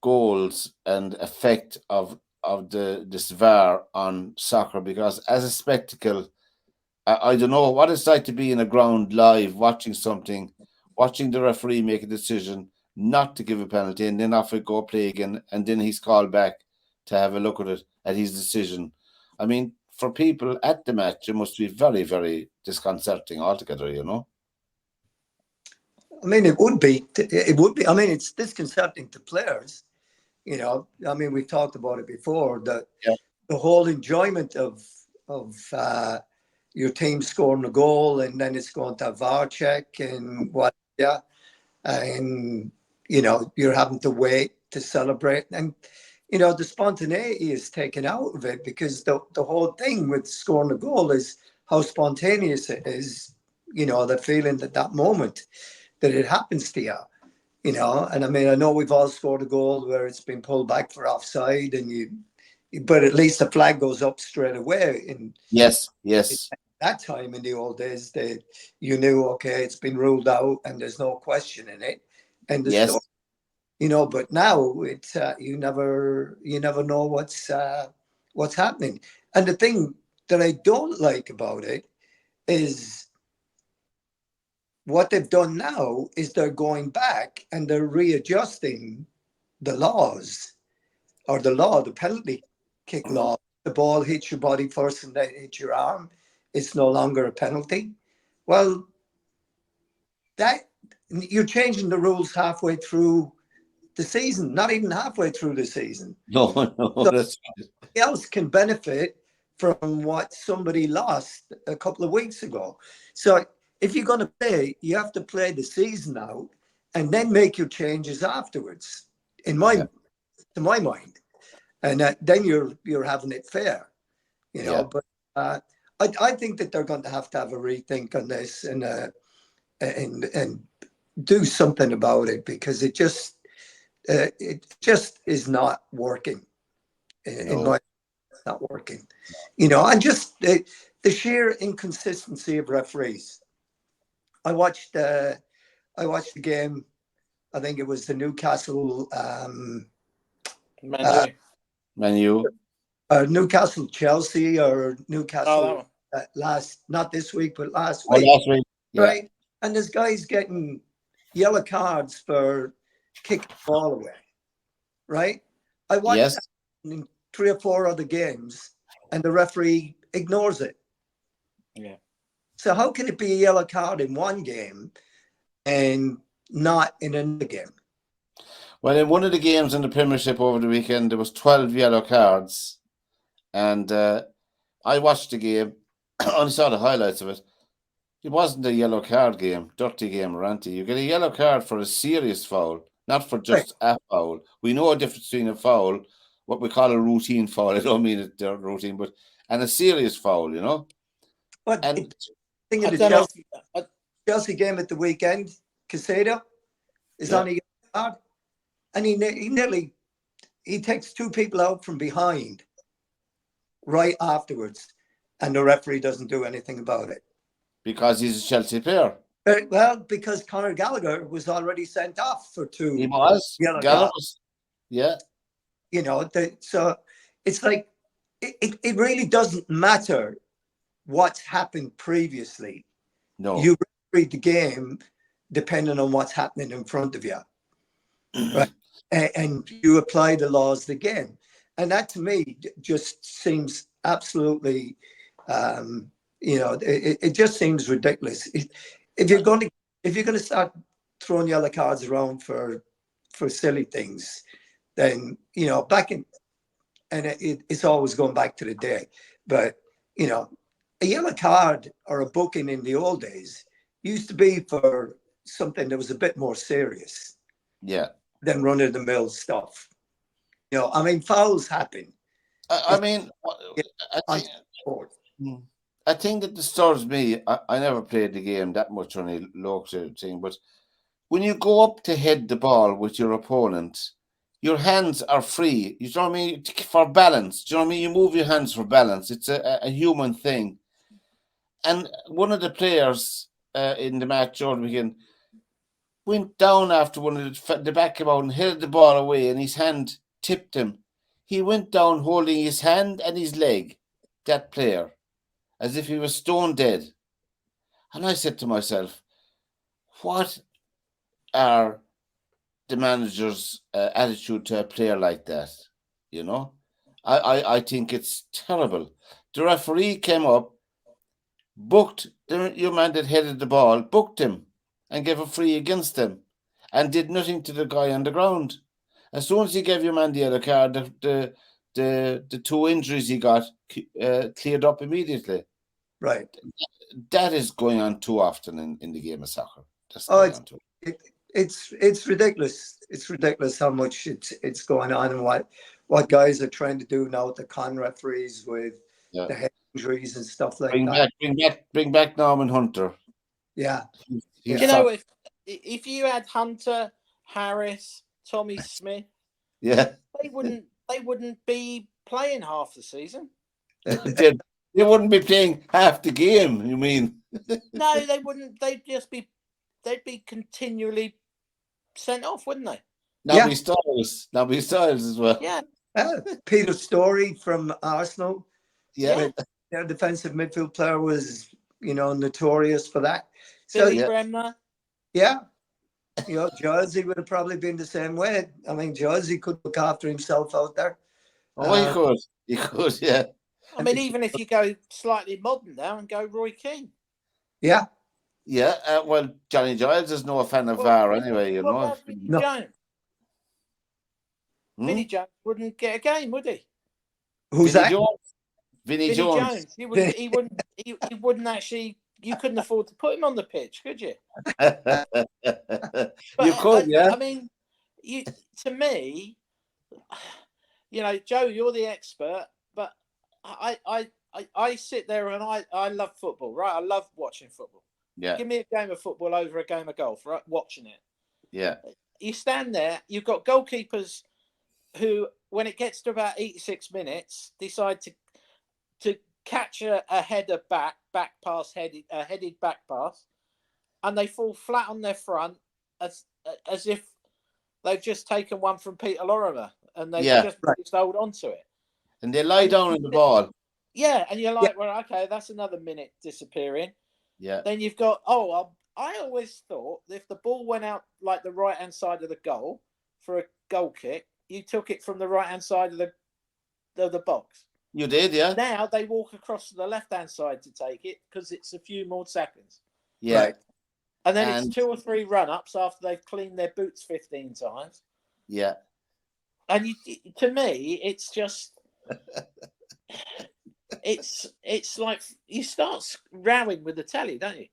Speaker 1: goals and effect of this VAR on soccer? Because as a spectacle, I don't know what it's like to be in a ground live watching something, watching the referee make a decision not to give a penalty, and then off it go play again, and then he's called back to have a look at it, at his decision. I mean, for people at the match, it must be very, very disconcerting altogether,
Speaker 3: I mean, it would be. I mean, it's disconcerting to players. I mean, we've talked about it before. The whole enjoyment of your team scoring a goal, and then it's going to a VAR check and what, and you're having to wait to celebrate, and the spontaneity is taken out of it, because the whole thing with scoring a goal is how spontaneous it is. The feeling at that moment that it happens to you. And I mean, I know we've all scored a goal where it's been pulled back for offside, but at least the flag goes up straight away. And
Speaker 1: yes.
Speaker 3: At that time in the old days, you knew, okay, it's been ruled out and there's no question in it. And but now it's you never know what's happening. And the thing that I don't like about it is, what they've done now is they're going back and they're readjusting the laws, or the penalty kick law. The ball hits your body first and then hits your arm. It's no longer a penalty. Well, that you're changing the rules halfway through the season, not even halfway through the season.
Speaker 1: No,
Speaker 3: so that's else can benefit from what somebody lost a couple of weeks ago. So if you're going to play, you have to play the season out and then make your changes afterwards, to my mind. And then you're having it fair, But I think that they're going to have a rethink on this and do something about it, because it just is not working. In my, it's not working. And just the sheer inconsistency of referees. I watched the game. I think it was the Newcastle Newcastle Chelsea, or Newcastle not this week but last week.
Speaker 1: Last week,
Speaker 3: right? And there's guys getting yellow cards for kicking the ball away, right? I watched
Speaker 1: Yes.
Speaker 3: that in 3 or 4 other games, and the referee ignores it.
Speaker 2: Yeah.
Speaker 3: So how can it be a yellow card in one game and not in another game?
Speaker 1: Well, in one of the games in the Premiership over the weekend, there was 12 yellow cards, and I watched the game. I only saw the highlights of it. It wasn't a yellow card game, dirty game, ranty. You get a yellow card for a serious foul, not for just a foul. We know a difference between a foul, what we call a routine foul. I don't mean it routine, and a serious foul, you know.
Speaker 3: But
Speaker 1: And
Speaker 3: thing
Speaker 2: I
Speaker 3: of the
Speaker 2: don't know.
Speaker 3: Chelsea game at the weekend, Casado is on a yellow card, and he takes 2 people out from behind right afterwards, and the referee doesn't do anything about it.
Speaker 1: because he's a Chelsea player.
Speaker 3: Well, because Conor Gallagher was already sent off for 2
Speaker 1: He was.
Speaker 3: yellow
Speaker 1: Gallagher
Speaker 3: cards.
Speaker 1: was. Yeah.
Speaker 3: You know, so it's like it really doesn't matter what's happened previously.
Speaker 1: No.
Speaker 3: You read the game depending on what's happening in front of you, right? And you apply the laws of the game, and that to me just seems absolutely, it just seems ridiculous. If you're going to start throwing yellow cards around for silly things, then back in, and it's always going back to the day, but a yellow card or a booking in the old days used to be for something that was a bit more serious.
Speaker 1: Yeah.
Speaker 3: Than run-of-the-mill stuff. I mean, fouls happen.
Speaker 1: I mean, a thing that disturbs me, I never played the game that much on a local thing, but when you go up to head the ball with your opponent, your hands are free. You know what I mean? For balance. Do you know what I mean? You move your hands for balance. It's a human thing. And one of the players in the match over the weekend went down after one of the back came out and held the ball away, and his hand tipped him. He went down holding his hand and his leg, that player, as if he was stone dead. And I said to myself, what are the manager's attitude to a player like that? You know, I think it's terrible. The referee came up, booked your man that headed the ball, booked him, and gave a free against him, and did nothing to the guy on the ground. As soon as he gave your man the other card, the 2 injuries he got cleared up immediately.
Speaker 3: Right.
Speaker 1: That is going on too often in the game of soccer.
Speaker 3: It's ridiculous. It's ridiculous how much it's going on, and what guys are trying to do now with the con referees with the head injuries and stuff like that.
Speaker 1: Bring back Norman Hunter.
Speaker 3: Yeah.
Speaker 2: You know, if you had Hunter, Harris, Tommy Smith, they wouldn't be playing half the season.
Speaker 1: They wouldn't be playing half the game, you mean?
Speaker 2: No, they wouldn't. They'd be continually sent off, wouldn't they?
Speaker 1: Now be Styles as well.
Speaker 2: Yeah.
Speaker 3: Peter Story from Arsenal.
Speaker 1: Yeah.
Speaker 3: Their defensive midfield player was, notorious for that.
Speaker 2: Billy Bremner.
Speaker 3: Yeah. Jersey would have probably been the same way. I mean, Jersey could look after himself out there.
Speaker 1: Oh, he could. He could, yeah.
Speaker 2: I mean, even if you go slightly modern now and go Roy Keane.
Speaker 3: Yeah.
Speaker 1: Yeah. Well, Johnny Giles is no fan of VAR anyway,
Speaker 2: What about Vinnie Jones? Vinnie Jones wouldn't get a game, would he?
Speaker 3: Who's that?
Speaker 1: Vinnie Jones.
Speaker 2: He wouldn't actually. You couldn't afford to put him on the pitch, could you?
Speaker 1: You could, yeah.
Speaker 2: I mean, to me, Joe, you're the expert, but I sit there and I love football, right? I love watching football.
Speaker 1: Yeah.
Speaker 2: Give me a game of football over a game of golf, right? Watching it.
Speaker 1: Yeah.
Speaker 2: You stand there, you've got goalkeepers who, when it gets to about 86 minutes, decide to catch a header back pass, headed back pass, and they fall flat on their front as if they've just taken one from Peter Lorimer and they've just hold on to it.
Speaker 1: And they lie down in the ball.
Speaker 2: Yeah, and you're like, well, okay, that's another minute disappearing.
Speaker 1: Yeah.
Speaker 2: Then you've got, I always thought if the ball went out like the right-hand side of the goal, for a goal kick, you took it from the right-hand side of the box.
Speaker 1: You did, yeah?
Speaker 2: Now they walk across to the left-hand side to take it because it's a few more seconds.
Speaker 1: Yeah.
Speaker 3: Right.
Speaker 2: And then it's 2 or 3 run-ups after they've cleaned their boots 15 times.
Speaker 1: Yeah.
Speaker 2: And to me, it's just... it's like you start rowing with the telly, don't you?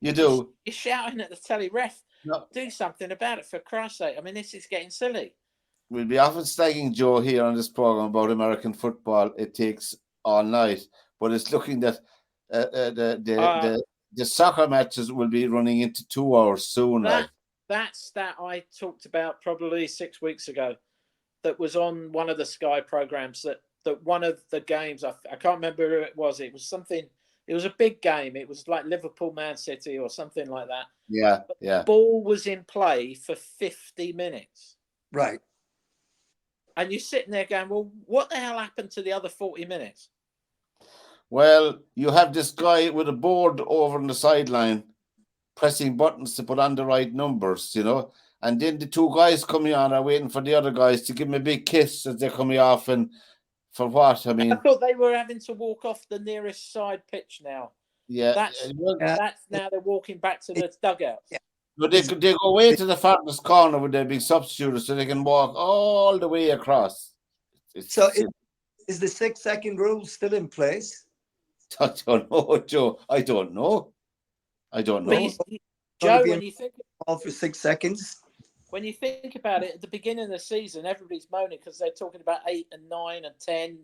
Speaker 1: You do.
Speaker 2: You're shouting at the telly ref.
Speaker 1: No.
Speaker 2: Do something about it, for Christ's sake. I mean, this is getting silly.
Speaker 1: We'll be often slagging Joe here on this program about American football. It takes all night, but it's looking that the soccer matches will be running into 2 hours soon.
Speaker 2: That's that I talked about probably 6 weeks ago. That was on one of the Sky programs. That one of the games, I can't remember who it was. It was something. It was a big game. It was like Liverpool, Man City, or something like that.
Speaker 1: Yeah,
Speaker 2: but
Speaker 1: yeah.
Speaker 2: The ball was in play for 50 minutes.
Speaker 3: Right.
Speaker 2: And you're sitting there going, well, what the hell happened to the other 40 minutes?
Speaker 1: Well, you have this guy with a board over on the sideline pressing buttons to put on the right numbers, you know. And then the 2 guys coming on are waiting for the other guys to give them a big kiss as they're coming off. And for what? I mean,
Speaker 2: I thought they were having to walk off the nearest side pitch now.
Speaker 1: Yeah.
Speaker 2: That's now they're walking back to the dugouts. Yeah.
Speaker 1: But they go away to the farthest corner with their big substitutes so they can walk all the way across.
Speaker 3: Is the 6-second rule still in place?
Speaker 1: I don't know, Joe. I don't know.
Speaker 2: Joe, when you think
Speaker 3: all for 6 seconds,
Speaker 2: when you think about it, at the beginning of the season, everybody's moaning because they're talking about 8 and 9 and 10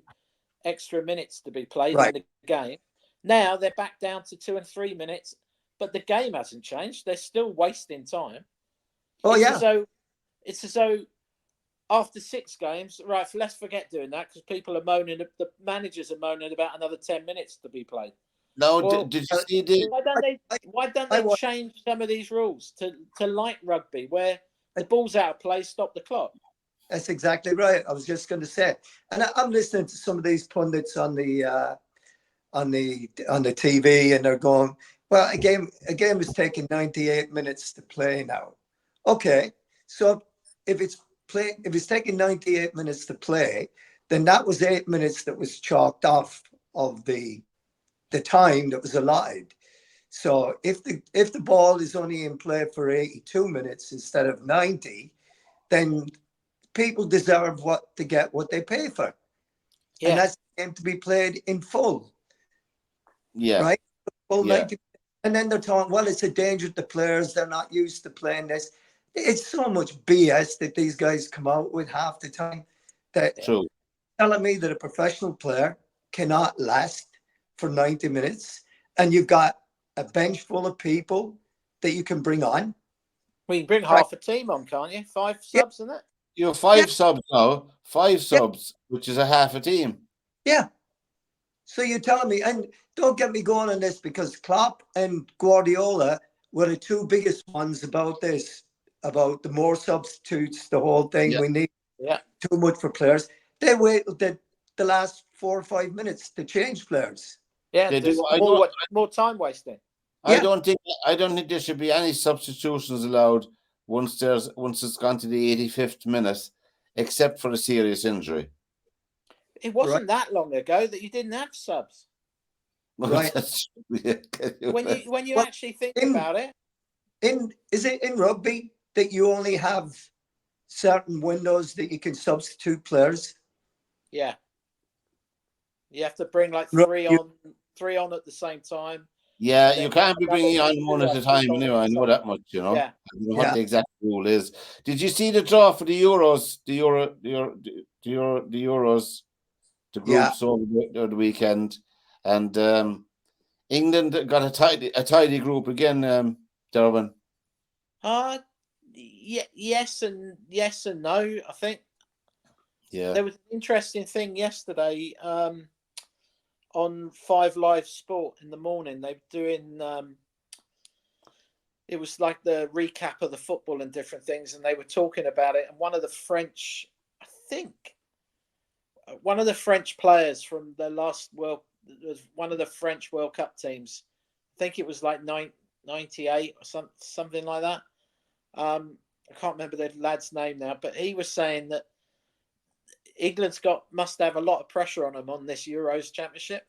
Speaker 2: extra minutes to be played in the game. Now they're back down to 2 and 3 minutes, but the game hasn't changed. They're still wasting time. It's as though after 6 games, right? Let's forget doing that because people are moaning. The managers are moaning about another 10 minutes to be played.
Speaker 1: No, well, did you see
Speaker 2: why don't they change some of these rules to like rugby, where the ball's out of play, stop the clock?
Speaker 3: That's exactly right. I was just going to say, and I'm listening to some of these pundits on the TV, and they're going, well, a game is taking 98 minutes to play now. Okay, so if it's taking 98 minutes to play, then that was 8 minutes that was chalked off of the time that was allotted. So if the ball is only in play for 82 minutes instead of 90, then people deserve what they pay for. Yeah. And that's the game to be played in full.
Speaker 1: Yeah.
Speaker 3: Right? Full 90. And then they're talking, well, it's a danger to players. They're not used to playing this. It's so much BS that these guys come out with half the time. That
Speaker 1: True.
Speaker 3: Telling me that a professional player cannot last for 90 minutes, and you've got a bench full of people that you can bring on.
Speaker 2: Well, you can bring half a team on, can't you? 5 subs, isn't it?
Speaker 1: You have 5 subs now. 5 subs, which is a half a team.
Speaker 3: Yeah. So you're telling me, and don't get me going on this, because Klopp and Guardiola were the 2 biggest ones about this, about the more substitutes, the whole thing.
Speaker 1: Yeah.
Speaker 3: We need too much for players. They waited the last 4 or 5 minutes to change players.
Speaker 2: Yeah, there's more time wasting.
Speaker 1: I don't think there should be any substitutions allowed once it's gone to the 85th minute, except for a serious injury.
Speaker 2: It wasn't that long ago that you didn't have subs.
Speaker 3: Right.
Speaker 2: when you actually think about it.
Speaker 3: Is it in rugby that you only have certain windows that you can substitute players?
Speaker 2: Yeah. You have to bring like 3 on at the same time.
Speaker 1: Yeah, you can't be bringing on one at a time anyway. I know that much, you know.
Speaker 2: Yeah.
Speaker 1: I don't know what the exact rule is. Did you see the draw for the Euros? The Euros, the groups over the weekend, and England got a tidy group again. Derwynne.
Speaker 2: Yes and no. I think.
Speaker 1: Yeah.
Speaker 2: There was an interesting thing yesterday. On 5 Live Sport in the morning, they were doing it was like the recap of the football and different things, and they were talking about it. And one of the French players from the last one of the French World Cup teams, I think it was like 98 or something like that. I can't remember the lad's name now, but he was saying that England's must have a lot of pressure on them on this Euros Championship,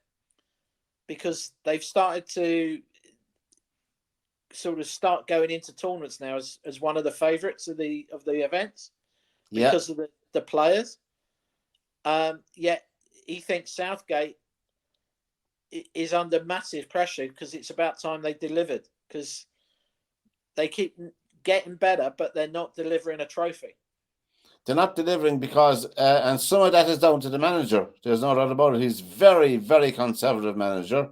Speaker 2: because they've started to sort of start going into tournaments now as one of the favourites of the events because of the players. Yet he thinks Southgate is under massive pressure because it's about time they delivered, because they keep getting better, but they're not delivering a trophy.
Speaker 1: They're not delivering because, and some of that is down to the manager. There's no doubt about it. He's very, very conservative manager.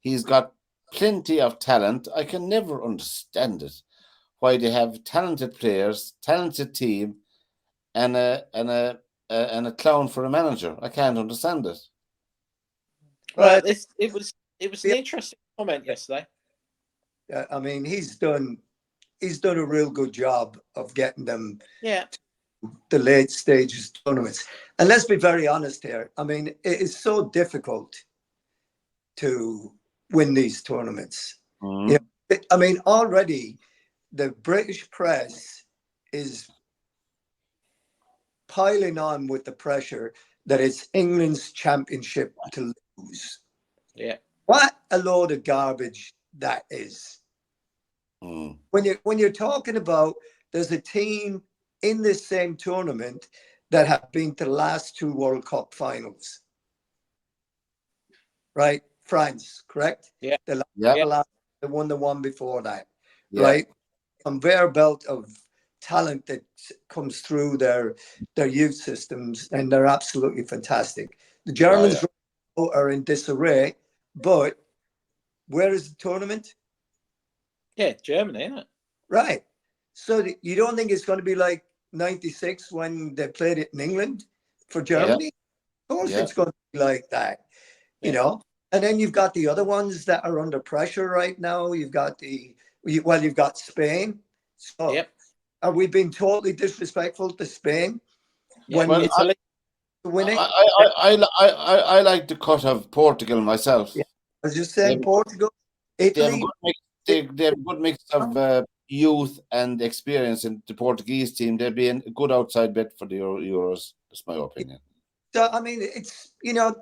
Speaker 1: He's got plenty of talent. I can never understand it. Why they have talented players, talented team, and a clown for a manager. I can't understand it.
Speaker 2: Well, it was an interesting comment yesterday.
Speaker 3: I mean, he's done a real good job of getting them to the late stages tournaments. And let's be very honest here. I mean, it is so difficult to win these tournaments.
Speaker 1: Mm-hmm.
Speaker 3: You know, I mean, already the British press is piling on with the pressure that it's England's championship to lose.
Speaker 2: Yeah.
Speaker 3: What a load of garbage that is.
Speaker 1: Mm.
Speaker 3: When you're talking about there's a team in this same tournament that have been to the last two World Cup finals. Right? France, correct?
Speaker 2: Yeah.
Speaker 3: They won the one before that.
Speaker 1: Yeah.
Speaker 3: Right? Conveyor belt of talent that comes through their youth systems, and they're absolutely fantastic. The Germans are in disarray, but where is the tournament?
Speaker 2: Yeah, Germany, isn't it?
Speaker 3: Right. So you don't think it's going to be like 96 when they played it in England for Germany? Of course it's going to be like that, you know. And then you've got the other ones that are under pressure right now. You've got you've got Spain. So are we being totally disrespectful to Spain when
Speaker 2: Italy
Speaker 3: winning?
Speaker 1: I like the cut of Portugal myself.
Speaker 3: Yeah. I was just saying Portugal, Italy.
Speaker 1: They have a good mix of youth and experience in the Portuguese team. They'd be a good outside bet for the Euros. That's my opinion.
Speaker 3: So I mean, it's, you know,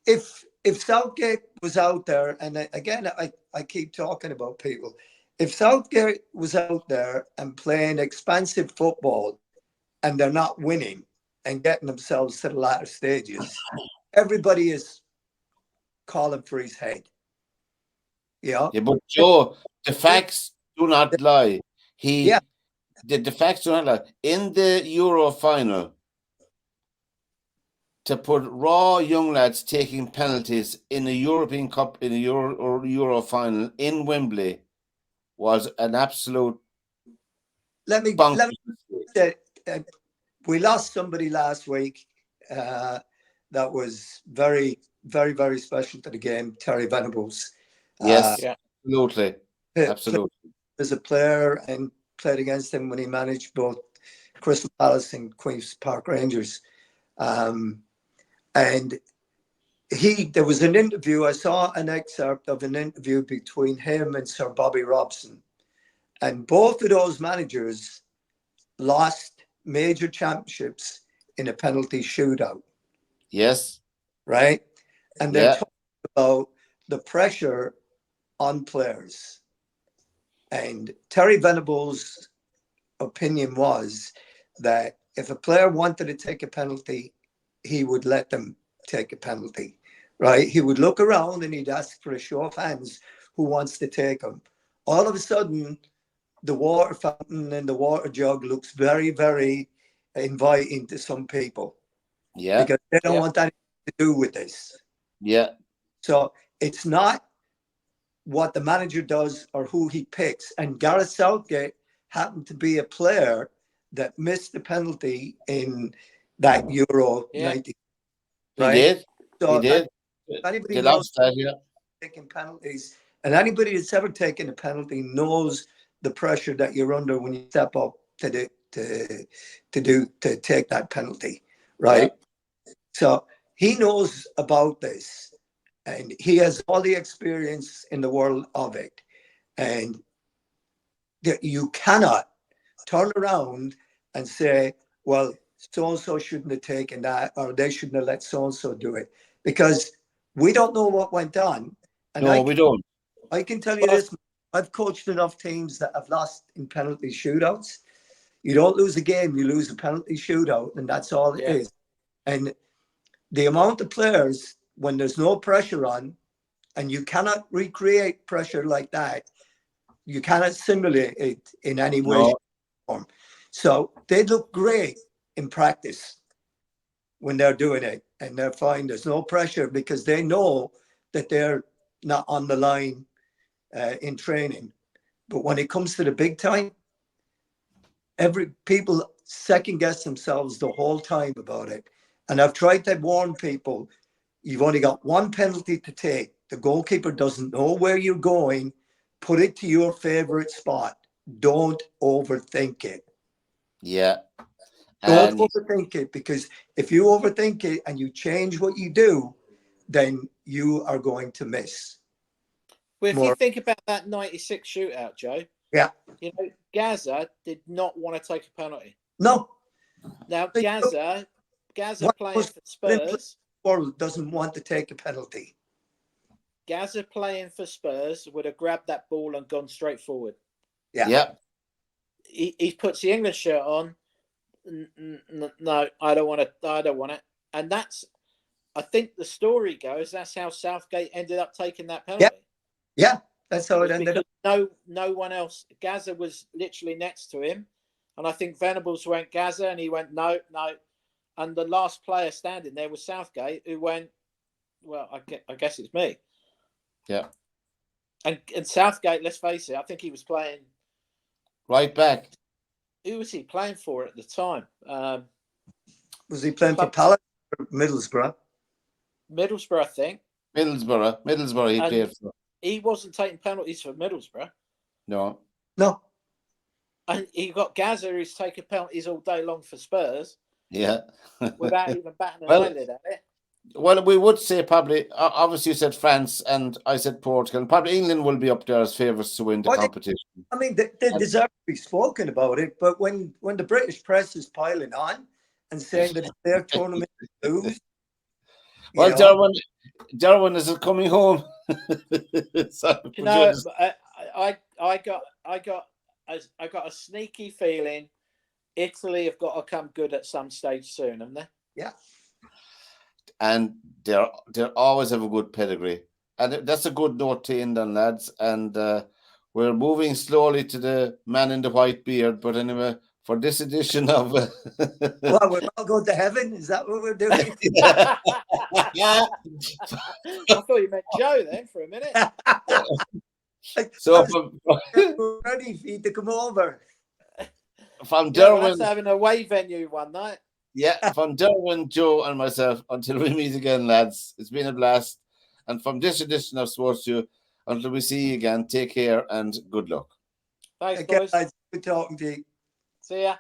Speaker 3: if Southgate was out there, and again, I keep talking about people. If Southgate was out there and playing expansive football, and they're not winning and getting themselves to the latter stages, everybody is calling for his head. Yeah.
Speaker 1: Yeah, but Joe, the facts do not lie. The facts do not lie. In the Euro final, to put raw young lads taking penalties in a European Cup, in a Euro final in Wembley, was an absolute.
Speaker 3: Let me say, we lost somebody last week that was very, very, very special to the game, Terry Venables.
Speaker 1: Yes, absolutely.
Speaker 3: As a player, and played against him when he managed both Crystal Palace and Queen's Park Rangers. And there was an interview, I saw an excerpt of an interview between him and Sir Bobby Robson. And both of those managers lost major championships in a penalty shootout.
Speaker 1: Yes.
Speaker 3: Right? And they're talking about the pressure on players. And Terry Venables' opinion was that if a player wanted to take a penalty, he would let them take a penalty. Right? He would look around and he'd ask for a show of hands who wants to take them. All of a sudden, the water fountain and the water jug looks very, very inviting to some people.
Speaker 1: Yeah.
Speaker 3: Because they don't want anything to do with this.
Speaker 1: Yeah.
Speaker 3: So it's not what the manager does or who he picks. And Gareth Southgate happened to be a player that missed the penalty in that Euro 90. Right?
Speaker 1: He did.
Speaker 3: So
Speaker 1: he did.
Speaker 3: Anybody knows taking penalties, and anybody that's ever taken a penalty knows the pressure that you're under when you step up to take that penalty, right? Yeah. So he knows about this, and he has all the experience in the world of it, and you cannot turn around and say, well, so-and-so shouldn't have taken that, or they shouldn't have let so-and-so do it, because we don't know what went on. And
Speaker 1: No, we don't.
Speaker 3: I can tell you this, I've coached enough teams that have lost in penalty shootouts. You don't lose a game, you lose a penalty shootout, and that's all it is. And the amount of players, when there's no pressure on, and you cannot recreate pressure like that, you cannot simulate it in any way, shape, or form. So they look great in practice when they're doing it, and they're fine. There's no pressure because they know that they're not on the line in training. But when it comes to the big time, people second guess themselves the whole time about it. And I've tried to warn people, you've only got one penalty to take. The goalkeeper doesn't know where you're going. Put it to your favorite spot. Don't overthink it.
Speaker 1: Yeah.
Speaker 3: Don't overthink it, because if you overthink it and you change what you do, then you are going to miss.
Speaker 2: Well, if you think about that 96 shootout, Joe, you know, Gaza did not want to take a penalty.
Speaker 3: No.
Speaker 2: Now, Gaza playing for Spurs.
Speaker 3: World doesn't want to take a penalty.
Speaker 2: Gaza playing for Spurs would have grabbed that ball and gone straight forward.
Speaker 1: Yeah.
Speaker 2: He puts the England shirt on. No, I don't want it. And that's, I think the story goes, that's how Southgate ended up taking that penalty.
Speaker 3: Yeah, that's how it ended up.
Speaker 2: No one else. Gaza was literally next to him. And I think Venables went Gaza, and he went, no. And the last player standing there was Southgate, who went, well, I guess it's me.
Speaker 1: Yeah.
Speaker 2: And Southgate, let's face it, I think he was playing
Speaker 1: right back.
Speaker 2: Who was he playing for at the time?
Speaker 3: Was he playing for Palace or Middlesbrough?
Speaker 2: Middlesbrough, I think.
Speaker 1: Middlesbrough he played for.
Speaker 2: He wasn't taking penalties for Middlesbrough.
Speaker 1: No.
Speaker 2: And he got Gaza, who's taking penalties all day long for Spurs.
Speaker 1: Yeah.
Speaker 2: Without even batting an eyelid at it.
Speaker 1: Well, we would say probably, obviously you said France and I said Portugal. Probably England will be up there as favourites to win the competition.
Speaker 3: I mean, they deserve to be spoken about it, but when the British press is piling on and saying that it's their tournament to lose.
Speaker 1: Well, Derwynne is coming home.
Speaker 2: You know, I got a sneaky feeling Italy have got to come good at some stage soon, haven't they?
Speaker 3: Yeah.
Speaker 1: And they're always have a good pedigree. And that's a good note to end on, lads. And we're moving slowly to the man in the white beard. But anyway, for this edition of...
Speaker 3: Well, we're all going to heaven? Is that what we're doing?
Speaker 2: I thought you meant Joe then for a minute.
Speaker 1: So
Speaker 3: we're ready for you to come over.
Speaker 1: From Derwynne...
Speaker 2: That's having a away venue one night.
Speaker 1: Yeah, from Derwynne, Joe, and myself, until we meet again, lads. It's been a blast. And from this edition of SportsView, until we see you again, take care and good luck.
Speaker 2: Thanks, boys.
Speaker 3: Good talking to you.
Speaker 2: See ya.